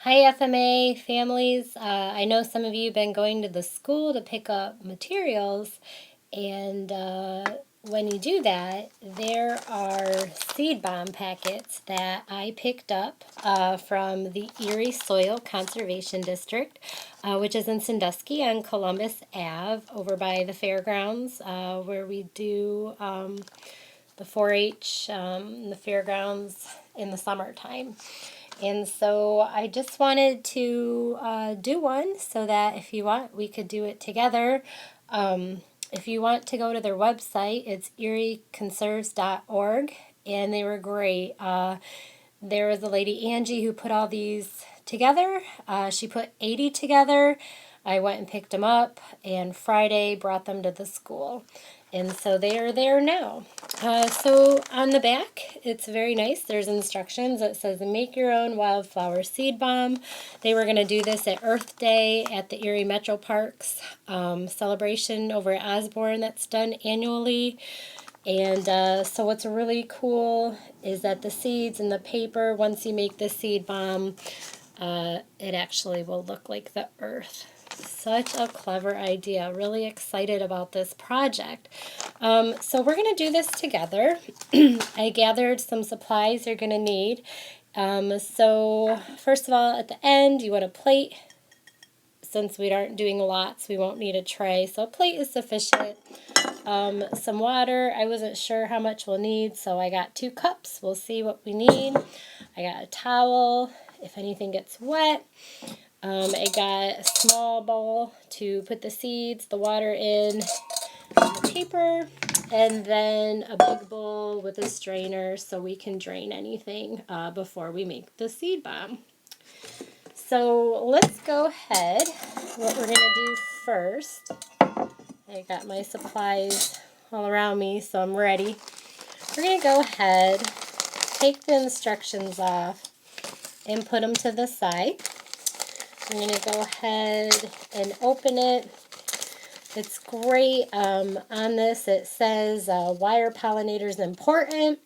Hi, FMA families. I know some of you have been going to the school to pick up materials, and when you do that, there are seed bomb packets that I picked up from the Erie Soil Conservation District, which is in Sandusky on Columbus Ave over by the fairgrounds, where we do the 4-H, the fairgrounds in the summertime. And so I just wanted to do one so that if you want, we could do it together. If you want to go to their website, it's erieconserves.org, and they were great. There was a lady, Angie, who put all these together. She put 80 together. I went and picked them up, and Friday brought them to the school. And so they are there now. So on the back, it's very nice. There's instructions. It says, make your own wildflower seed bomb. They were going to do this at Earth Day at the Erie Metro Parks celebration over at Osborne that's done annually. And so what's really cool is that the seeds and the paper, once you make the seed bomb, it actually will look like the earth. Such a clever idea. Really excited about this project. So we're going to do this together. I gathered some supplies you're going to need. So first of all, at the end, you want a plate. Since we aren't doing lots, we won't need a tray. So a plate is sufficient. Some water. I wasn't sure how much we'll need, so I got 2 cups. We'll see what we need. I got a towel if anything gets wet. I got a small bowl to put the seeds, the water in, and the paper, and then a big bowl with a strainer so we can drain anything before we make the seed bomb. So let's go ahead. What we're going to do first, I got my supplies all around me, so I'm ready. We're going to go ahead, take the instructions off, and put them to the side. I'm going to go ahead and open it. It's great. On this it says, why are pollinators important?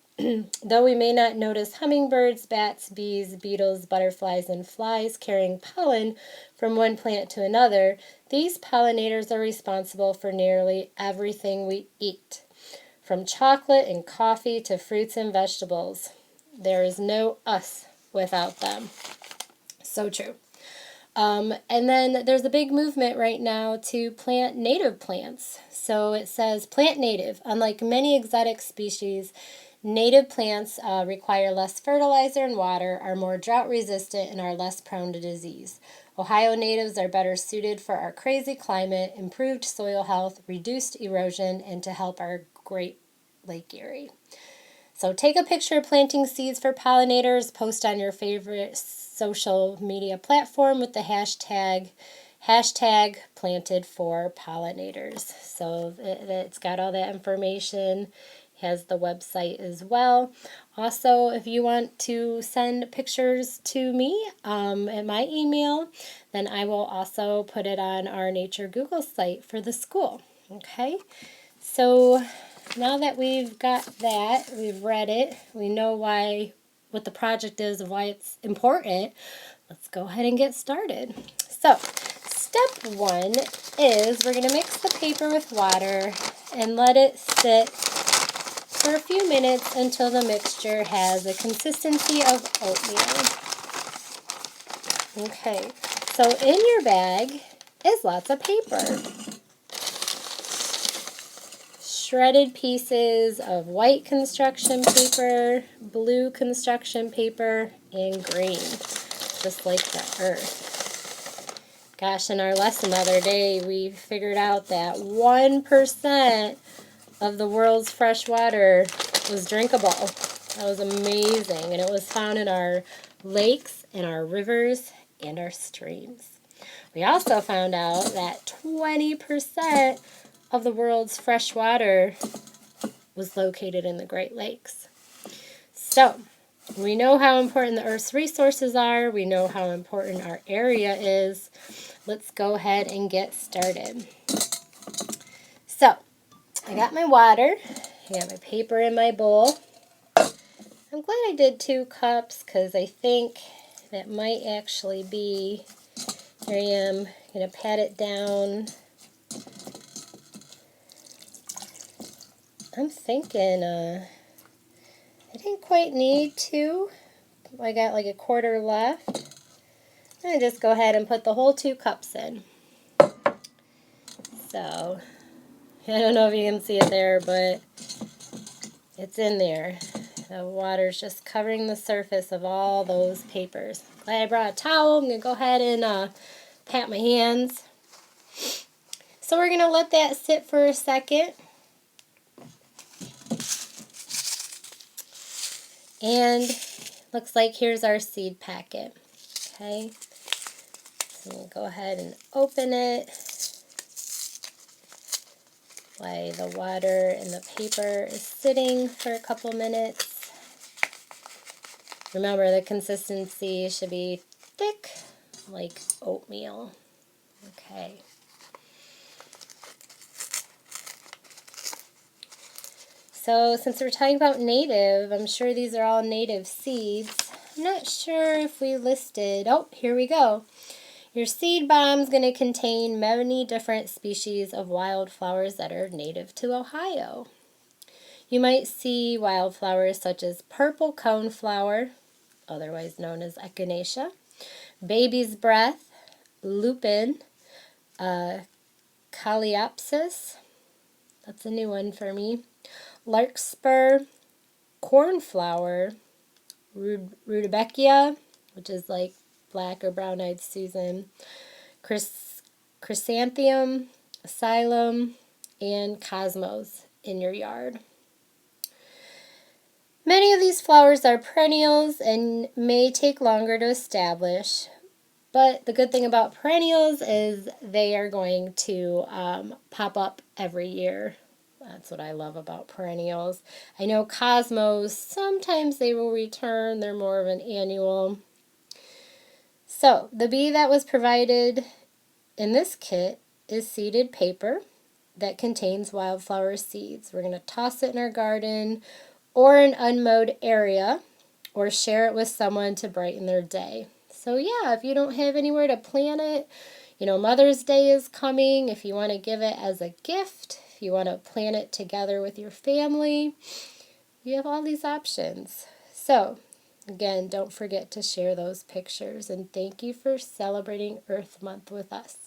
Though we may not notice hummingbirds, bats, bees, beetles, butterflies, and flies carrying pollen from one plant to another, these pollinators are responsible for nearly everything we eat, from chocolate and coffee to fruits and vegetables. There is no us without them. So true. And then there's a big movement right now to plant native plants. So it says plant native. Unlike many exotic species, native plants require less fertilizer and water, are more drought resistant, and are less prone to disease. Ohio natives are better suited for our crazy climate, improved soil health, reduced erosion, and to help our great Lake Erie. So take a picture of planting seeds for pollinators, post on your favorite social media platform with the hashtag planted for pollinators. So it's got all that information, has the website as well. Also, if you want to send pictures to me at my email, then I will also put it on our Nature Google site for the school. Okay, so now that we've got that, we've read it, we know what the project is and why it's important, let's go ahead and get started. So, step 1 is we're going to mix the paper with water and let it sit for a few minutes until the mixture has a consistency of oatmeal. Okay, so in your bag is lots of paper. Shredded pieces of white construction paper, blue construction paper, and green, just like the earth. Gosh, in our lesson the other day, we figured out that 1% of the world's fresh water was drinkable. That was amazing, and it was found in our lakes and our rivers and our streams. We also found out that 20% of the world's fresh water was located in the Great Lakes. So, we know how important the Earth's resources are. We know how important our area is. Let's go ahead and get started. So, I got my water. I got my paper in my bowl. I'm glad I did 2 cups because I think that might actually be, here I am, going to pat it down. I'm thinking I didn't quite need to. I got like a quarter left. I'm going to just go ahead and put the whole 2 cups in. So, I don't know if you can see it there, but it's in there. The water's just covering the surface of all those papers. Glad I brought a towel. I'm going to go ahead and pat my hands. So we're going to let that sit for a second. And looks like here's our seed packet. Okay. So we'll go ahead and open it while the water and the paper is sitting for a couple minutes. Remember, the consistency should be thick, like oatmeal. Okay. So since we're talking about native, I'm sure these are all native seeds. I'm not sure if we listed, oh, here we go. Your seed bomb is going to contain many different species of wildflowers that are native to Ohio. You might see wildflowers such as purple coneflower, otherwise known as echinacea, baby's breath, lupin, coleopsis, that's a new one for me, larkspur, cornflower, rudbeckia, which is like black or brown-eyed Susan, chrysanthemum, asylum, and cosmos in your yard. Many of these flowers are perennials and may take longer to establish, but the good thing about perennials is they are going to pop up every year. That's what I love about perennials. I know cosmos, sometimes they will return. They're more of an annual. So, the bee that was provided in this kit is seeded paper that contains wildflower seeds. We're going to toss it in our garden or an unmowed area or share it with someone to brighten their day. So yeah, if you don't have anywhere to plant it, you know, Mother's Day is coming. If you want to give it as a gift, if you want to plant it together with your family, you have all these options. So, again, don't forget to share those pictures, and thank you for celebrating Earth Month with us.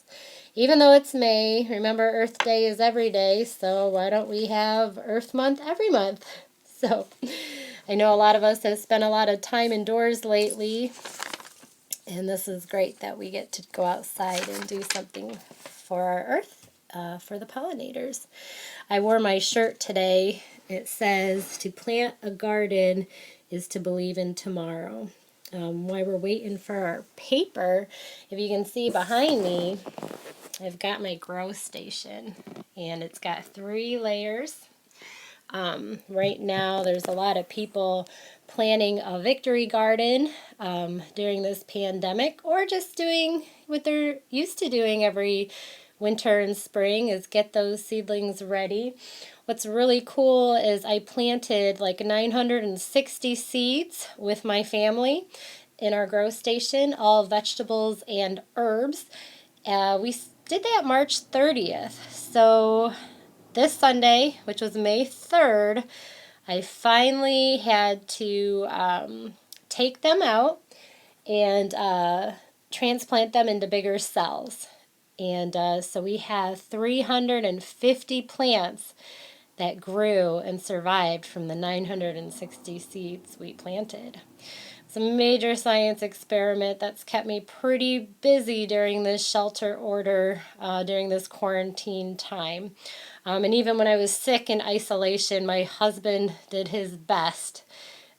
Even though it's May, remember Earth Day is every day, so why don't we have Earth Month every month? So, I know a lot of us have spent a lot of time indoors lately, and this is great that we get to go outside and do something for our earth, for the pollinators. I wore my shirt today. It says, to plant a garden is to believe in tomorrow. While we're waiting for our paper, if you can see behind me, I've got my grow station, and it's got 3 layers. Right now, there's a lot of people planning a victory garden during this pandemic, or just doing what they're used to doing every winter and spring, is get those seedlings ready. What's really cool is I planted like 960 seeds with my family in our grow station, all vegetables and herbs. We did that March 30th. So this Sunday, which was May 3rd, I finally had to take them out and transplant them into bigger cells. And so we have 350 plants that grew and survived from the 960 seeds we planted. It's a major science experiment that's kept me pretty busy during this shelter order, during this quarantine time. And even when I was sick in isolation, my husband did his best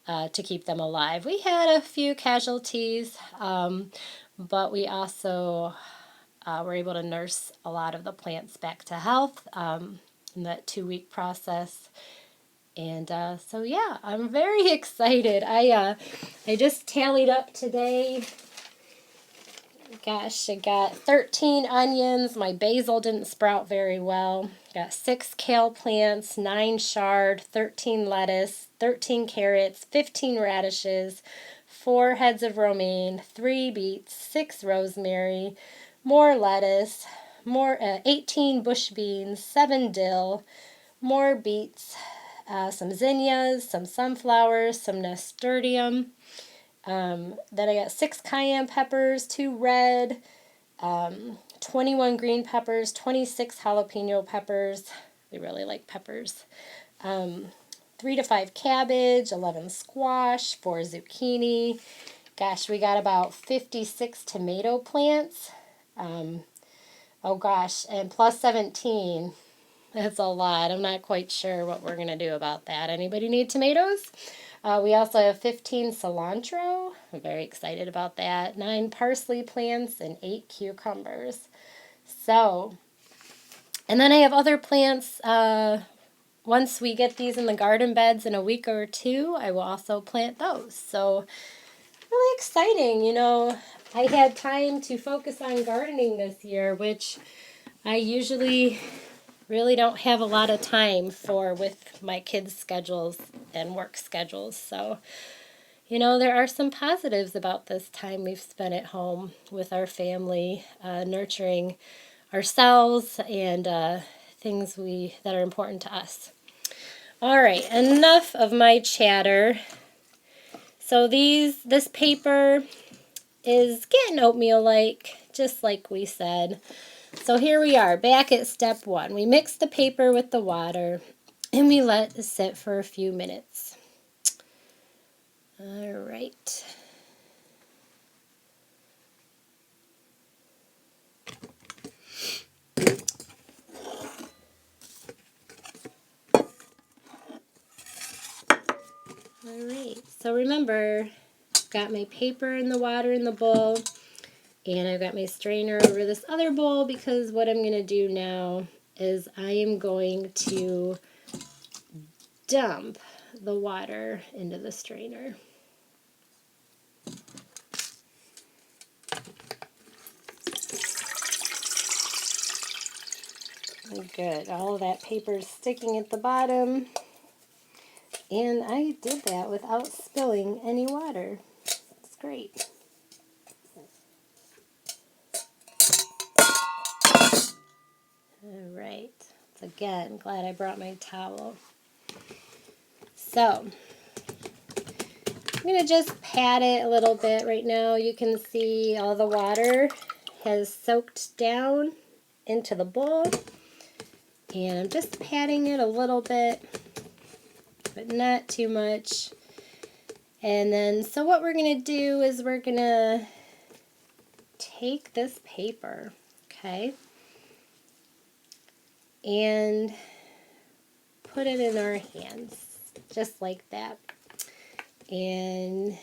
to keep them alive. We had a few casualties, but we also were able to nurse a lot of the plants back to health in that 2-week process. And so yeah, I'm very excited. I just tallied up today. Gosh, I got 13 onions. My basil didn't sprout very well. Got 6 kale plants, 9 chard, 13 lettuce, 13 carrots, 15 radishes, 4 heads of romaine, 3 beets, 6 rosemary, more lettuce, more 18 bush beans, 7 dill, more beets, some zinnias, some sunflowers, some nasturtium. Then I got 6 cayenne peppers, 2 red, 21 green peppers, 26 jalapeno peppers. We really like peppers. 3 to 5 cabbage, 11 squash, 4 zucchini. Gosh, we got about 56 tomato plants. Oh gosh, and plus 17. That's a lot. I'm not quite sure what we're going to do about that. Anybody need tomatoes? We also have 15 cilantro. I'm very excited about that. 9 parsley plants and 8 cucumbers. So, and then I have other plants. Once we get these in the garden beds in a week or 2, I will also plant those. So, really exciting. You know, I had time to focus on gardening this year, which I usually really don't have a lot of time for with my kids' schedules and work schedules. So, you know, there are some positives about this time we've spent at home with our family, nurturing ourselves and things that are important to us. All right, enough of my chatter. So this paper is getting oatmeal-like, just like we said. So here we are, back at step 1. We mix the paper with the water, and we let it sit for a few minutes. All right. All right, so remember, got my paper and the water in the bowl, and I've got my strainer over this other bowl because what I'm going to do now is I am going to dump the water into the strainer. Good, all of that paper is sticking at the bottom, and I did that without spilling any water. It's great. All right, so again, glad I brought my towel. So, I'm going to just pat it a little bit right now. You can see all the water has soaked down into the bowl. And I'm just patting it a little bit, but not too much. And then, so what we're going to do is we're going to take this paper, okay, and put it in our hands, just like that. And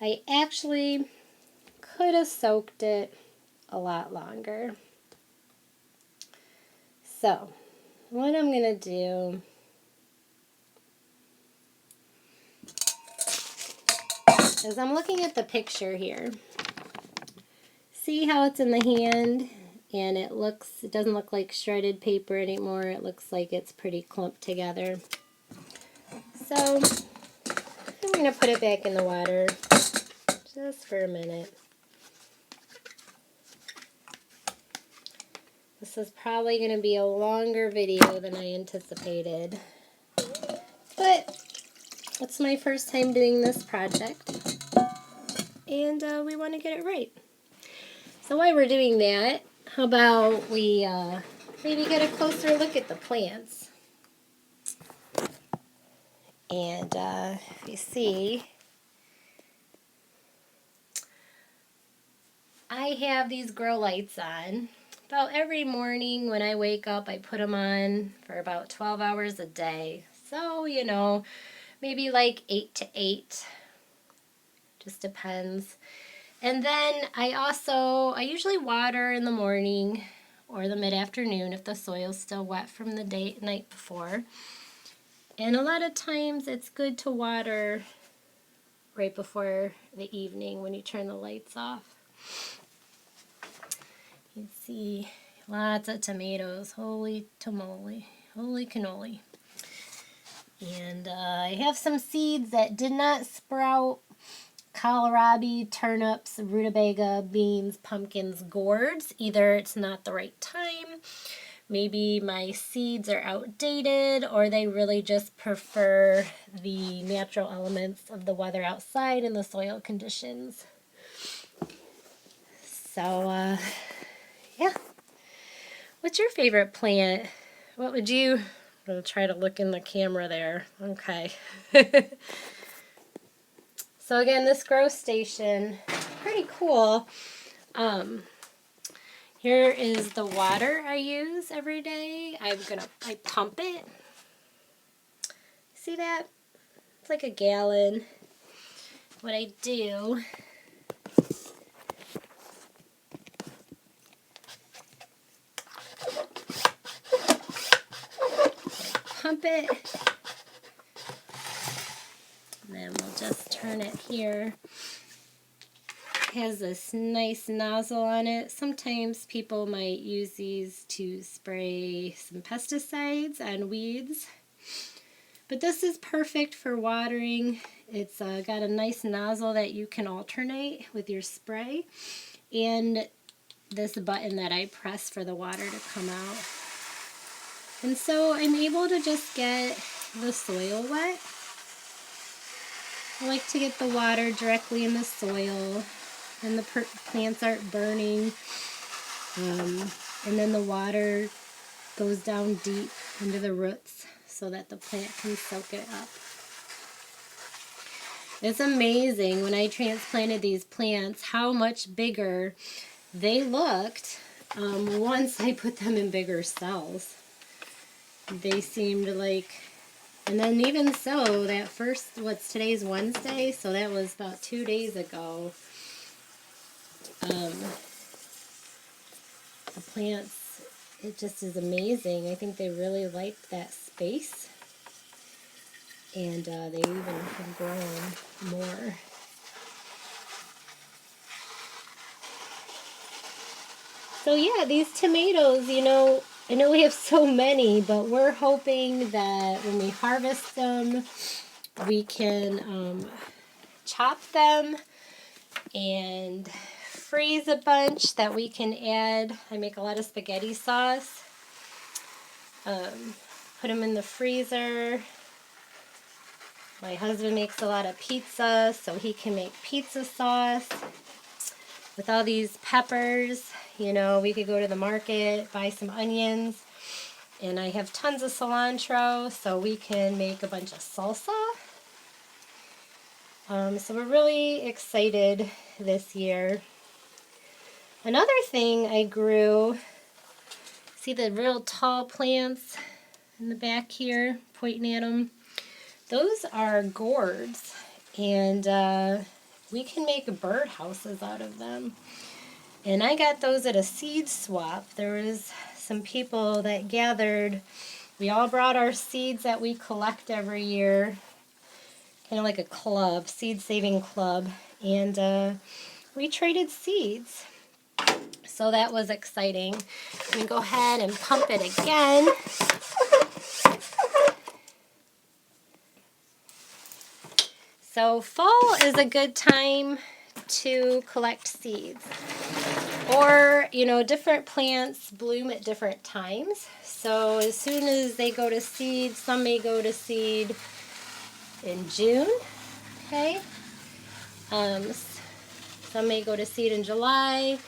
I actually could have soaked it a lot longer. So, what I'm going to do is I'm looking at the picture here. See how it's in the hand and it doesn't look like shredded paper anymore. It looks like it's pretty clumped together. So, I'm going to put it back in the water just for a minute. This is probably going to be a longer video than I anticipated, but it's my first time doing this project, and we want to get it right. So while we're doing that, how about we maybe get a closer look at the plants. And if you see, I have these grow lights on. About every morning when I wake up, I put them on for about 12 hours a day. So, you know, maybe like 8 to 8. Just depends. And then I usually water in the morning or the mid-afternoon if the soil's still wet from the night before. And a lot of times it's good to water right before the evening when you turn the lights off. You see lots of tomatoes. Holy tamale. Holy cannoli. And I have some seeds that did not sprout. Kohlrabi, turnips, rutabaga, beans, pumpkins, gourds. Either it's not the right time, maybe my seeds are outdated, or they really just prefer the natural elements of the weather outside and the soil conditions. So, yeah. What's your favorite plant? What would you... I'm going to try to look in the camera there. Okay. So again, this grow station, pretty cool. Here is the water I use every day. I pump it. See that? It's like a gallon. What I do, pump it, and then we'll just turn it here. It has this nice nozzle on it. Sometimes people might use these to spray some pesticides on weeds, but this is perfect for watering. It's got a nice nozzle that you can alternate with your spray, and this button that I press for the water to come out. And so I'm able to just get the soil wet. I like to get the water directly in the soil, and the plants aren't burning. And then the water goes down deep into the roots so that the plant can soak it up. It's amazing when I transplanted these plants how much bigger they looked once I put them in bigger cells. They seemed like, and then even so, that first, today's Wednesday, so that was about 2 days ago. The plants, it just is amazing. I think they really liked that space, and they even have grown more. So yeah, these tomatoes, I know we have so many, but we're hoping that when we harvest them, we can chop them and freeze a bunch that we can add. I make a lot of spaghetti sauce. Put them in the freezer. My husband makes a lot of pizza, so he can make pizza sauce. With all these peppers, we could go to the market, buy some onions, and I have tons of cilantro, so we can make a bunch of salsa. So we're really excited this year. Another thing I grew, see the real tall plants in the back here, pointing at them? Those are gourds, and we can make bird houses out of them. And I got those at a seed swap. There was some people that gathered. We all brought our seeds that we collect every year, kind of like a club, seed saving club, and we traded seeds. So that was exciting. Let me go ahead and pump it again. So fall is a good time to collect seeds. Or, different plants bloom at different times. So as soon as they go to seed, some may go to seed in June, okay? Some may go to seed in July,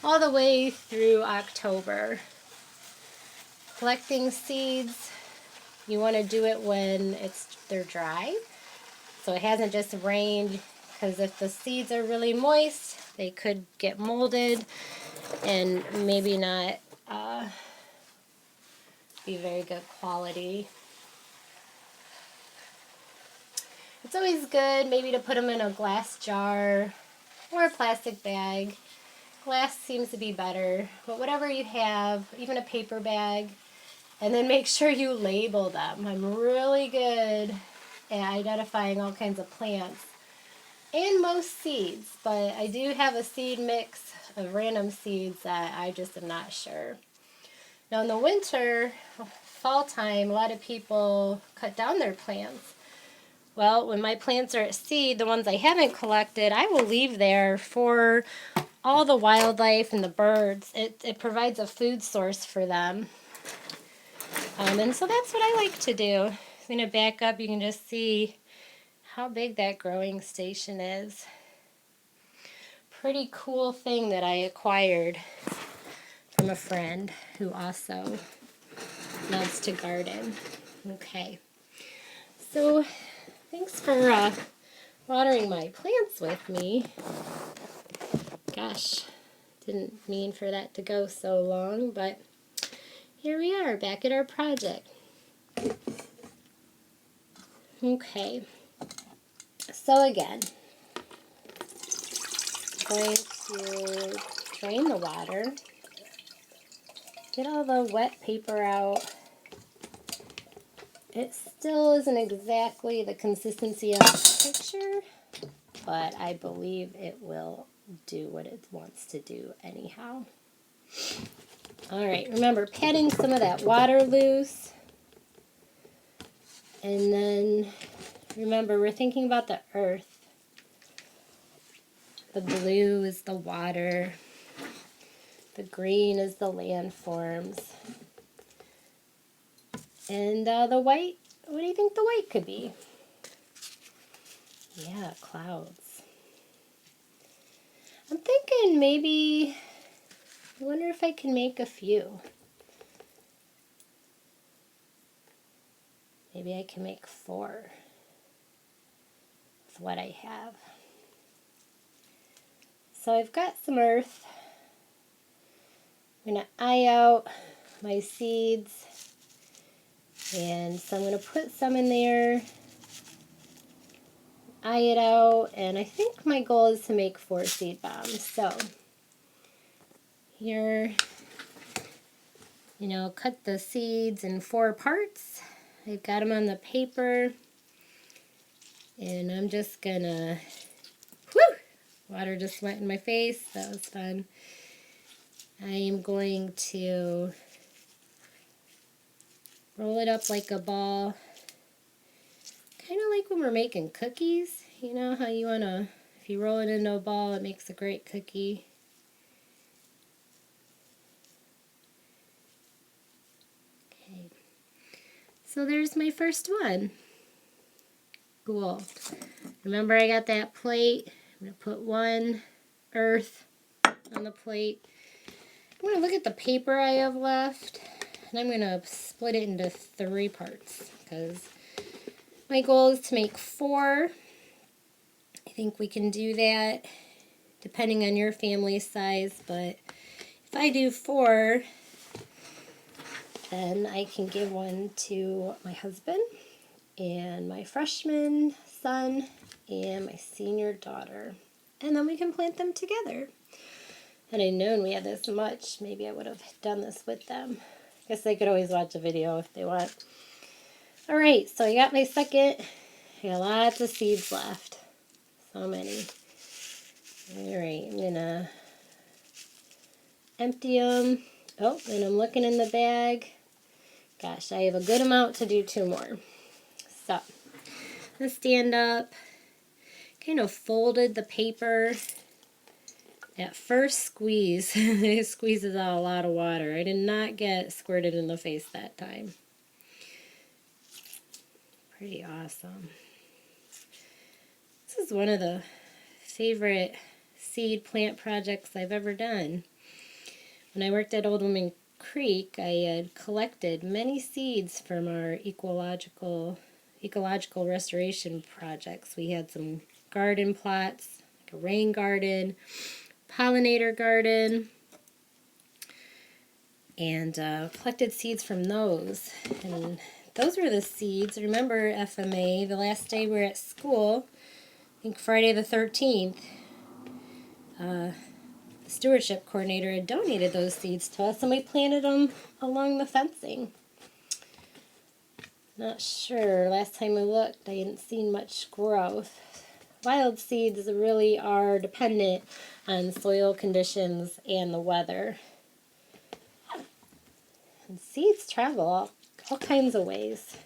all the way through October. Collecting seeds, you want to do it when they're dry. So it hasn't just rained, because if the seeds are really moist, they could get molded and maybe not be very good quality. It's always good maybe to put them in a glass jar or a plastic bag. Glass seems to be better, but whatever you have, even a paper bag, and then make sure you label them. I'm really good at identifying all kinds of plants and most seeds, but I do have a seed mix of random seeds that I just am not sure. Now in the winter, fall time, a lot of people cut down their plants. Well, when my plants are at seed, the ones I haven't collected, I will leave there for all the wildlife and the birds. It provides a food source for them. And so that's what I like to do. I'm going to back up. You can just see how big that growing station is. Pretty cool thing that I acquired from a friend who also loves to garden. Okay. So thanks for watering my plants with me. Gosh, didn't mean for that to go so long, but here we are back at our project. Okay, so again, I'm going to drain the water, get all the wet paper out. It still isn't exactly the consistency of the picture, but I believe it will do what it wants to do anyhow. Alright, remember patting some of that water loose. And then remember, we're thinking about the earth. The blue is the water. The green is the landforms. And the white, what do you think the white could be? Yeah, clouds. I'm thinking maybe, I wonder if I can make a few. Maybe I can make 4 with what I have. So I've got some earth. I'm going to eye out my seeds. And so I'm going to put some in there, eye it out, and I think my goal is to make 4 seed bombs. So here, cut the seeds in 4 parts. I've got them on the paper, and I'm just gonna, water just went in my face, that was fun. I am going to roll it up like a ball, kind of like when we're making cookies. You know how you wanna, if you roll it into a ball, it makes a great cookie. Okay, so there's my first one. Cool. Remember I got that plate. I'm going to put 1 earth on the plate. I'm going to look at the paper I have left, and I'm going to split it into 3 parts because my goal is to make 4. I think we can do that depending on your family size, but if I do 4, then I can give 1 to my husband and my freshman son and my senior daughter. And then we can plant them together. Had I known we had this much, maybe I would have done this with them. I guess they could always watch a video if they want. Alright, so I got my second. I got lots of seeds left. So many. Alright, I'm gonna empty them. Oh, and I'm looking in the bag. Gosh, I have a good amount to do 2 more. So, let's stand up. Kind of folded the paper. At first squeeze, it squeezes out a lot of water. I did not get squirted in the face that time. Pretty awesome. This is one of the favorite seed plant projects I've ever done. When I worked at Old Woman Creek, I had collected many seeds from our ecological restoration projects. We had some garden plots, like a rain garden, pollinator garden, and collected seeds from those. And those were the seeds. Remember FMA, the last day we were at school, I think Friday the 13th, the stewardship coordinator had donated those seeds to us, and we planted them along the fencing. Not sure, last time I looked I hadn't seen much growth. wild seeds really are dependent on soil conditions and the weather. And seeds travel all kinds of ways,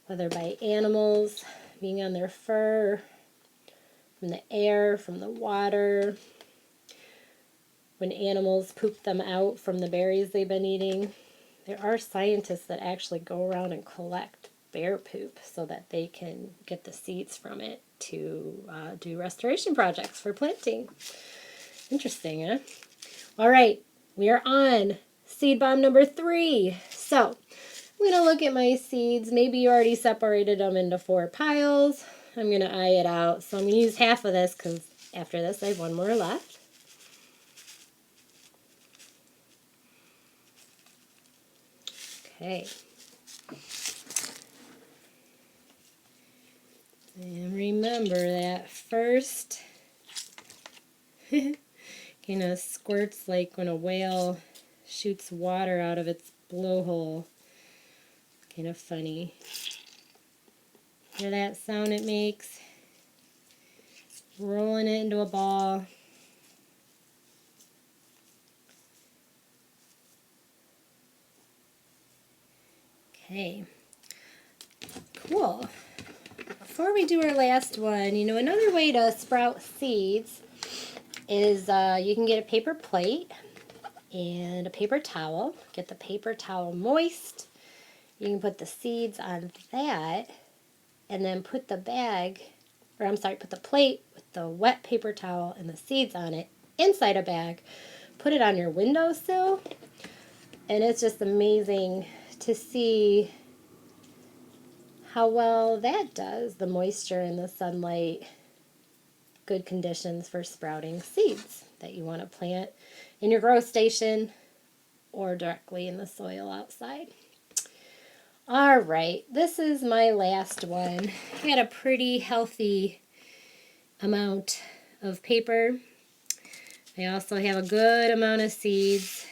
whether by animals, being on their fur, from the air, from the water, when animals poop them out from the berries they've been eating. There are scientists that actually go around and collect bear poop so that they can get the seeds from it to do restoration projects for planting. Interesting, huh? All right, we are on seed bomb number 3. So I'm going to look at my seeds. Maybe you already separated them into 4 piles. I'm going to eye it out. So I'm going to use half of this because after this I have 1 more left. Okay. And remember that first kind of squirts like when a whale shoots water out of its blowhole. Kind of funny. Hear that sound it makes? Rolling it into a ball. Okay. Cool. Before we do our last one, another way to sprout seeds is you can get a paper plate and a paper towel. Get the paper towel moist. You can put the seeds on that and then put the put the plate with the wet paper towel and the seeds on it inside a bag. Put it on your windowsill, and it's just amazing to see how well that does. The moisture and the sunlight, good conditions for sprouting seeds that you want to plant in your grow station or directly in the soil outside. All right, this is my last one. I got a pretty healthy amount of paper. I also have a good amount of seeds.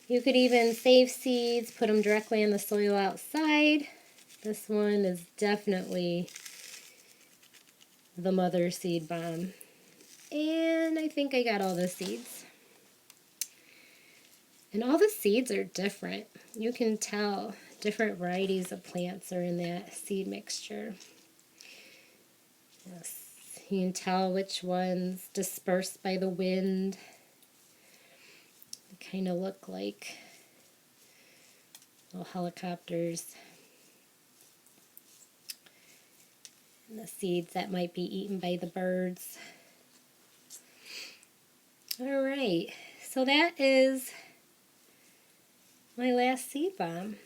You could even save seeds, put them directly in the soil outside. This one is definitely the mother seed bomb. And I think I got all the seeds. And all the seeds are different. You can tell different varieties of plants are in that seed mixture. Yes, you can tell which ones dispersed by the wind. They kind of look like little helicopters. And the seeds that might be eaten by the birds. All right, so that is my last seed bomb.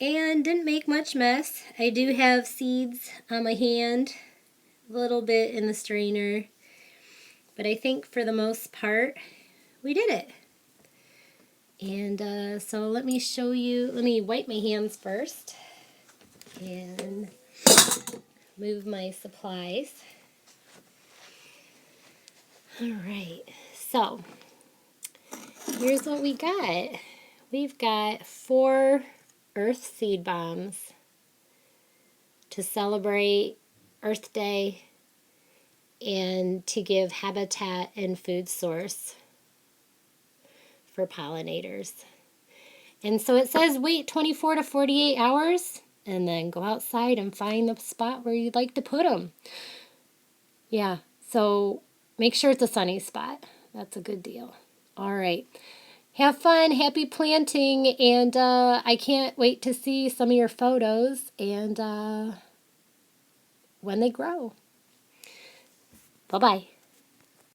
And didn't make much mess. I do have seeds on my hand, a little bit in the strainer, but I think for the most part, we did it. And so let me show you, let me wipe my hands first and move my supplies. All right, so here's what we got. We've got 4 Earth seed bombs to celebrate Earth Day and to give habitat and food source for pollinators. And so it says wait 24 to 48 hours and then go outside and find the spot where you'd like to put them. Yeah, so make sure it's a sunny spot. That's a good deal. All right. Have fun, happy planting, and I can't wait to see some of your photos and when they grow. Bye-bye.